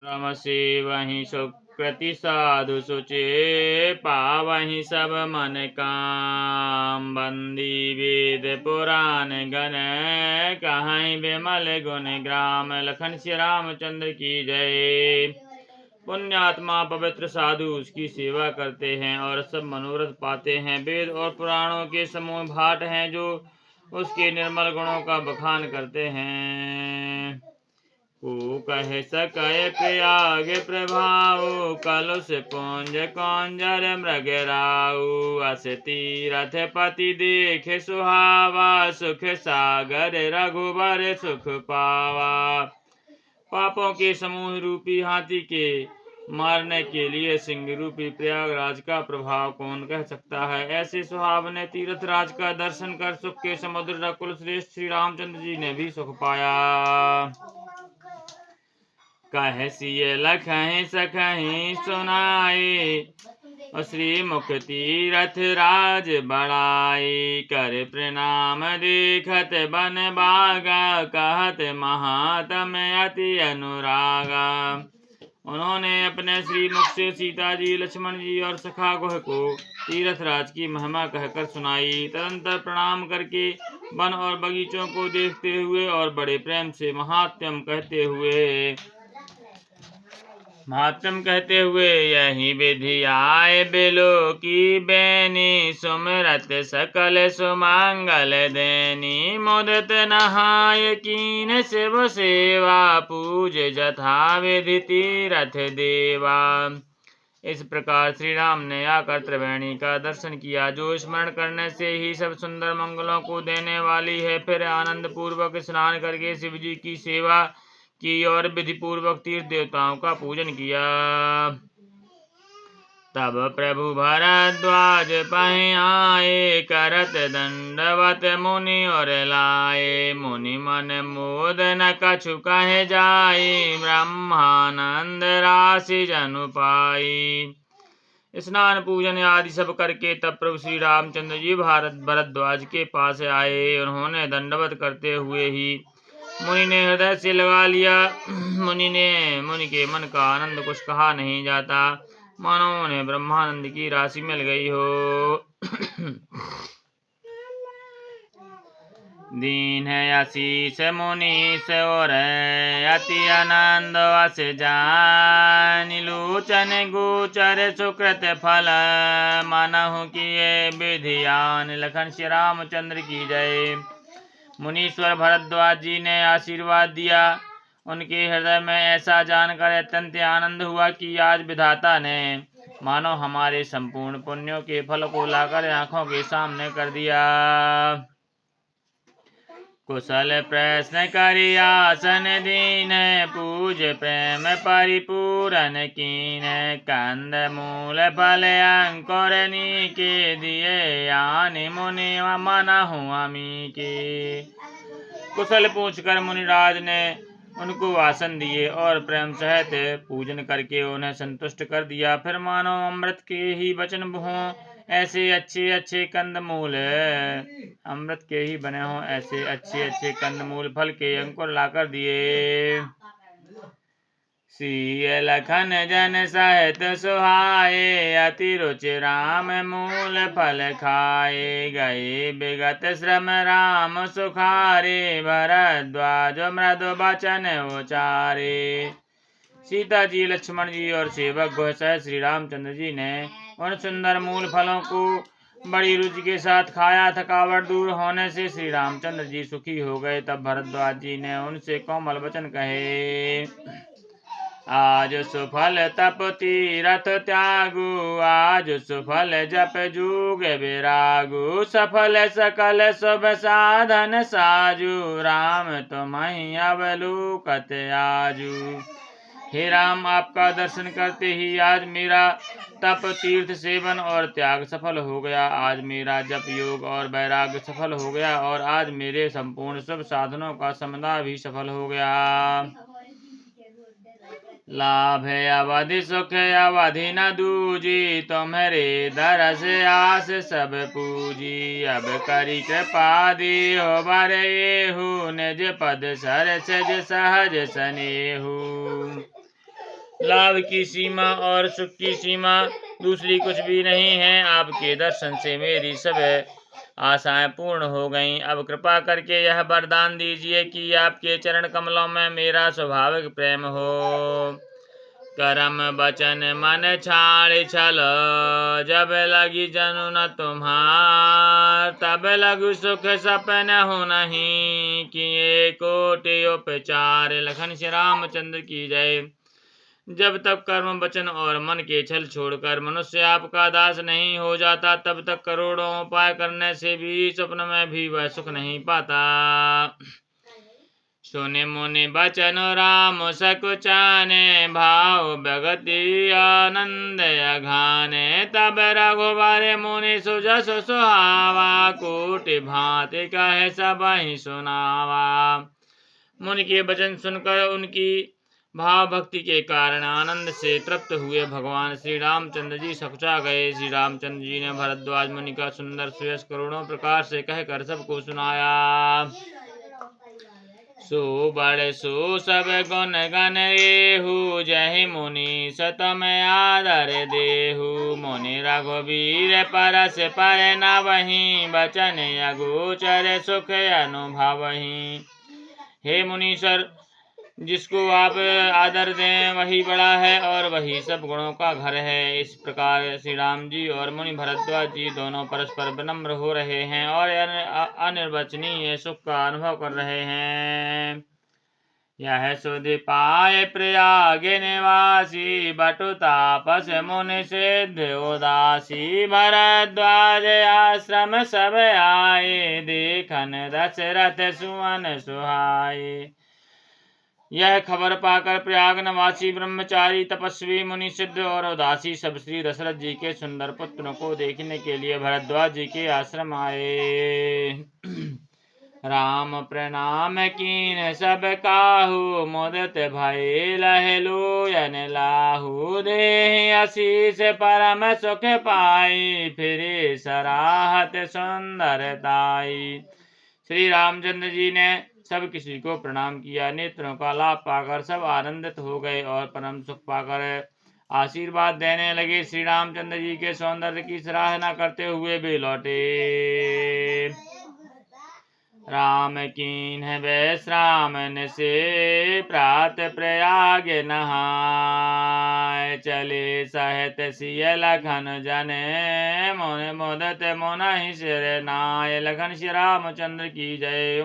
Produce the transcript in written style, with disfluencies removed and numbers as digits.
रमसे वहीं सुकृति साधु सुचे पावहीं सब मन काम बंदी वेद पुराण गण कहीं विमल गुण ग्राम लखन श्री रामचंद्र की जय। पुण्यात्मा पवित्र साधु उसकी सेवा करते हैं और सब मनोरथ पाते हैं। वेद और पुराणों के समूह भाट हैं जो उसके निर्मल गुणों का बखान करते हैं। को कह सकय प्रयाग प्रभाव कलुष पुंज कौंजर मृग राउ अस तीरथ पति देख सुहावा सुख सागर रघुबर सुख पावा। पापों के समूह रूपी हाथी के मारने के लिए सिंह रूपी प्रयागराज का प्रभाव कौन कह सकता है। ऐसे सुहावने तीर्थ राज का दर्शन कर सुख के समुद्र रकुल श्रेष्ठ श्री रामचंद्र जी ने भी सुख पाया। कह सिय लखहि सखहि सुनाए श्री मुख तीरथ राज बढ़ाई कर प्रणाम देखत बन बागा कहत महात्म अति अनुरागा। उन्होंने अपने श्री मुख से सीता जी लक्ष्मण जी और सखा गुह को तीर्थ राज की महिमा कहकर सुनाई। तदंतर प्रणाम करके वन और बगीचों को देखते हुए और बड़े प्रेम से महात्म कहते हुए यही विधि आए बिलो की बैनी सुमरत सकल सुमंगल देनी मुदत नहाय कीन शिव सेवा पूज जथा विधि तीरथ देवा। इस प्रकार श्री राम ने आकर त्रिवेणी का दर्शन किया जो स्मरण करने से ही सब सुंदर मंगलों को देने वाली है। फिर आनंद पूर्वक स्नान करके शिव जी की सेवा की और विधि पूर्वक तीर्थ देवताओं का पूजन किया। तब प्रभु भरद्वाज पहि आए करत दंडवत मुनि और लाए। मुनि मन मोद न कछु कहे जाए ब्रह्मानंद राशि जनु पाई। स्नान पूजन आदि सब करके तब प्रभु श्री रामचंद्र जी भरद्वाज के पास आए। उन्होंने दंडवत करते हुए ही मुनि ने हृदय से लगा लिया। मुनि के मन का आनंद कुछ कहा नहीं जाता, मानो उन्हें ब्रह्मानंद की राशि मिल गई हो। दीन है आशीष मुनीश और अति आनंद अस जान लोचन गोचर सुकृत फल मानहु किए विधियान लखन श्री रामचंद्र की जय। मुनीश्वर भरद्वाज जी ने आशीर्वाद दिया। उनके हृदय में ऐसा जानकर अत्यंत आनंद हुआ कि आज विधाता ने मानो हमारे संपूर्ण पुण्यों के फल को लाकर आंखों के सामने कर दिया। कुशल प्रश्न करि आसन दीन पूज प्रेम परिपूरन कीन कंद मूल फल अंकुर के दिए आनि मुनि मनहु अमी के। कुशल पूछकर मुनिराज ने उनको आसन दिए और प्रेम सहित पूजन करके उन्हें संतुष्ट कर दिया। फिर मानो अमृत के ही वचन हों ऐसे अच्छे अच्छे कंदमूल अमृत के ही बने हों ऐसे अच्छे अच्छे कंदमूल फल के अंकुर लाकर दिए। सिय लखन जन सहित सुहाए अति रुचि राम मूल फल खाए गए विगत श्रम राम सुखारे भरद्वाज मृदु वचन उचारे। सीता जी लक्ष्मण जी और सेवक गुह सहित श्री रामचंद्र जी ने उन सुंदर मूल फलों को बड़ी रुचि के साथ खाया। थकावट दूर होने से श्री रामचंद्र जी सुखी हो गए। तब भरद्वाज जी ने उनसे कोमल वचन कहे। आज सुफल तप तीरथ त्यागु आज सुफल जप जुग विरागु सफल सकल शुभ साधन साजु राम तुम्हि अवलोकत आजू। हे राम, आपका दर्शन करते ही आज मेरा तप तीर्थ सेवन और त्याग सफल हो गया। आज मेरा जप योग और वैराग्य सफल हो गया और आज मेरे संपूर्ण शुभ साधनों का समुदाय भी सफल हो गया। लाभ अवधि सुख अवधि न दूजी तुम्हारे दरस आस सब पूजी। अब करी कृपा देहो बरेहु निज पद सरसज सहज सनेहु। लाभ की सीमा और सुख की सीमा दूसरी कुछ भी नहीं है। आपके दर्शन से मेरी सब आशाएं पूर्ण हो गईं। अब कृपा करके यह वरदान दीजिए कि आपके चरण कमलों में मेरा स्वाभाविक प्रेम हो। करम बचन मन छाड़ छल, जब लगी जनु न तुम्हार, तब लघु सुख सपन हो नहीं, किए कोटि उपचार। लखन श्री रामचंद्र की जय। जब तक कर्म वचन और मन के छल छोड़कर मनुष्य आपका दास नहीं हो जाता, तब तक करोड़ों उपाय करने से भी स्वप्न में भी वह सुख नहीं पाता। सुने मुनि बचन राम सकुचाने, भाव भगति आनंद अघाने, तब रघुवर मुनि सुजस सुहावा, कोटि भांति कहे सबहि सुनावा। मुनि के वचन सुनकर उनकी भाव भक्ति के कारण आनंद से तृप्त हुए भगवान श्री रामचंद्र जी सकुचा गए। श्री रामचंद्र जी ने भरद्वाज मुनि का सुंदर सुयश करोड़ों प्रकार से कहकर सबको सुनाया। सो बड़ सो सब गुण गण रेहु, जहि मुनि सतम आदर देहु। मुनि रघुवीर परस पर नवहि, बचन अगोचर सुख अनुभवहि। हे मुनीश्वर, जिसको आप आदर दें वही बड़ा है और वही सब गुणों का घर है। इस प्रकार श्री राम जी और मुनि भरद्वाज जी दोनों परस्पर विनम्र हो रहे हैं और अनिर्वचनीय सुख का अनुभव कर रहे हैं। यह सुधि पाए प्रयाग निवासी, बटु तापस मुनि सिद्ध उदासी। भरद्वाज आश्रम सब आए, देखन दशरथ सुवन सुहाए। यह खबर पाकर प्रयाग निवासी ब्रह्मचारी तपस्वी मुनि सिद्ध और उदासी सब श्री दशरथ जी के सुंदर पुत्र को देखने के लिए भरद्वाज जी के आश्रम आए। राम प्रणाम कीन सब काहू, मुदित भय लह लोयन लाहू। देहि आशीष परम सुख पाई, फिरे सराहत सुंदरताई। श्री रामचंद्र जी ने सब किसी को प्रणाम किया। नेत्रों का लाभ पाकर सब आनंदित हो गए और परम सुख पाकर आशीर्वाद देने लगे। श्री रामचंद्र जी के सौंदर्य की सराहना करते हुए वे लौटे। राम कीन वैश्रामन से प्रात प्रयाग नहाय, चले सहित सिय लखन जने, मुनि मुदित मुनहि सिर नाय। लखन श्री रामचंद्र की जय।